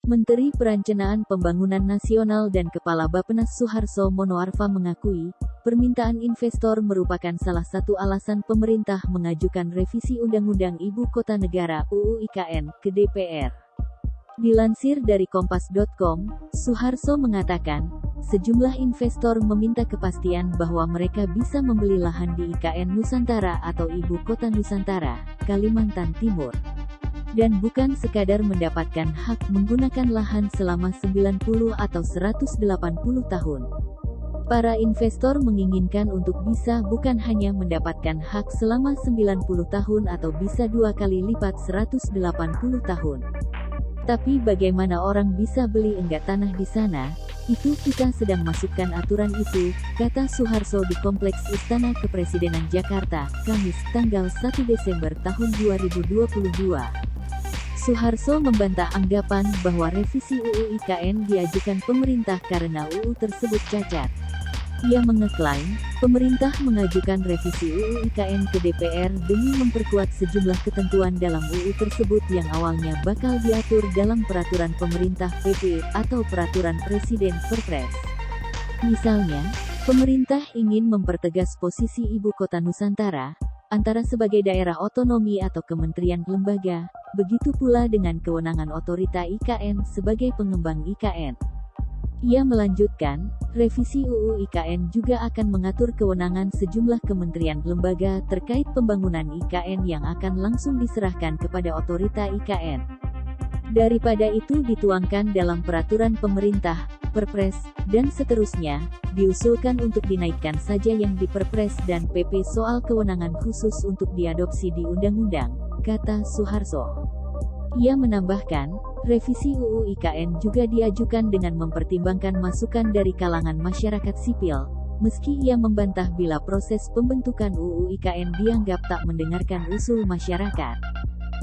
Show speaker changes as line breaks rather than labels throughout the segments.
Menteri Perencanaan Pembangunan Nasional dan Kepala Bappenas Suharso Monoarfa mengakui, permintaan investor merupakan salah satu alasan pemerintah mengajukan revisi Undang-Undang Ibu Kota Negara (UU IKN) ke DPR. Dilansir dari Kompas.com, Suharso mengatakan, sejumlah investor meminta kepastian bahwa mereka bisa membeli lahan di IKN Nusantara atau Ibu Kota Nusantara, Kalimantan Timur. Dan bukan sekadar mendapatkan hak menggunakan lahan selama 90 atau 180 tahun. Para investor menginginkan untuk bisa bukan hanya mendapatkan hak selama 90 tahun atau bisa 2 kali lipat 180 tahun. Tapi bagaimana orang bisa beli enggak tanah di sana? Itu kita sedang masukkan aturan itu, kata Suharso di Kompleks Istana Kepresidenan Jakarta, Kamis, tanggal 1 Desember tahun 2022. Suharso membantah anggapan bahwa revisi UU IKN diajukan pemerintah karena UU tersebut cacat. Ia mengeklaim, pemerintah mengajukan revisi UU IKN ke DPR demi memperkuat sejumlah ketentuan dalam UU tersebut yang awalnya bakal diatur dalam peraturan pemerintah PP atau peraturan presiden Perpres. Misalnya, pemerintah ingin mempertegas posisi Ibu Kota Nusantara, antara sebagai daerah otonomi atau kementerian lembaga, begitu pula dengan kewenangan otorita IKN sebagai pengembang IKN. Ia melanjutkan, revisi UU IKN juga akan mengatur kewenangan sejumlah kementerian lembaga terkait pembangunan IKN yang akan langsung diserahkan kepada otorita IKN. Daripada itu dituangkan dalam peraturan pemerintah, Perpres, dan seterusnya, diusulkan untuk dinaikkan saja yang di Perpres dan PP soal kewenangan khusus untuk diadopsi di undang-undang, kata Suharso. Ia menambahkan, revisi UU IKN juga diajukan dengan mempertimbangkan masukan dari kalangan masyarakat sipil, meski ia membantah bila proses pembentukan UU IKN dianggap tak mendengarkan usul masyarakat.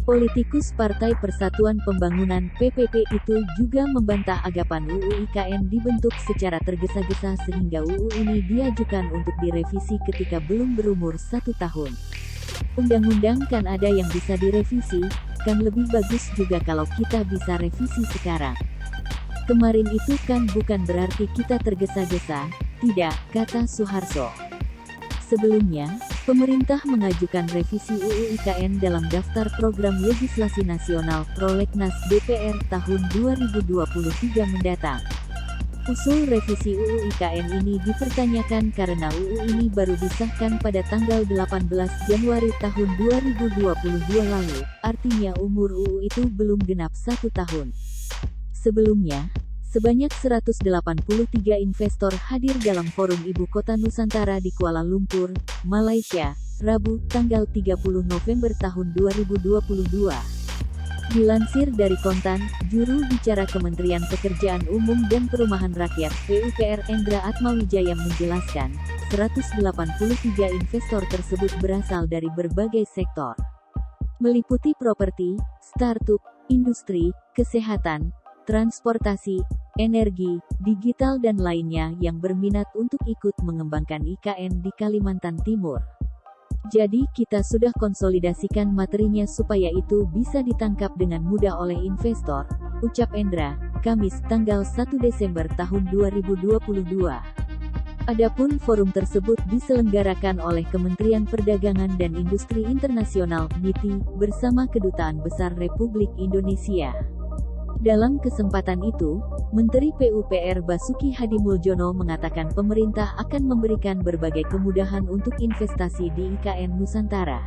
Politikus Partai Persatuan Pembangunan (PPP) itu juga membantah anggapan UU IKN dibentuk secara tergesa-gesa sehingga UU ini diajukan untuk direvisi ketika belum berumur 1 tahun. Undang-undang kan ada yang bisa direvisi, kan lebih bagus juga kalau kita bisa revisi sekarang. Kemarin itu kan bukan berarti kita tergesa-gesa, tidak, kata Suharso. Sebelumnya, pemerintah mengajukan revisi UU IKN dalam daftar program legislasi nasional Prolegnas DPR tahun 2023 mendatang. Usul revisi UU IKN ini dipertanyakan karena UU ini baru disahkan pada tanggal 18 Januari tahun 2022 lalu, artinya umur UU itu belum genap 1 tahun. Sebelumnya, sebanyak 183 investor hadir dalam Forum Ibu Kota Nusantara di Kuala Lumpur, Malaysia, Rabu, tanggal 30 November tahun 2022. Dilansir dari Kontan, juru bicara Kementerian Pekerjaan Umum dan Perumahan Rakyat (PUPR) Endra Atmawijaya menjelaskan, 183 investor tersebut berasal dari berbagai sektor, meliputi properti, startup, industri, kesehatan, transportasi, energi, digital dan lainnya yang berminat untuk ikut mengembangkan IKN di Kalimantan Timur. Jadi kita sudah konsolidasikan materinya supaya itu bisa ditangkap dengan mudah oleh investor, ucap Endra, Kamis, tanggal 1 Desember tahun 2022. Adapun forum tersebut diselenggarakan oleh Kementerian Perdagangan dan Industri Internasional (MITI) bersama Kedutaan Besar Republik Indonesia. Dalam kesempatan itu, Menteri PUPR Basuki Hadimuljono mengatakan pemerintah akan memberikan berbagai kemudahan untuk investasi di IKN Nusantara.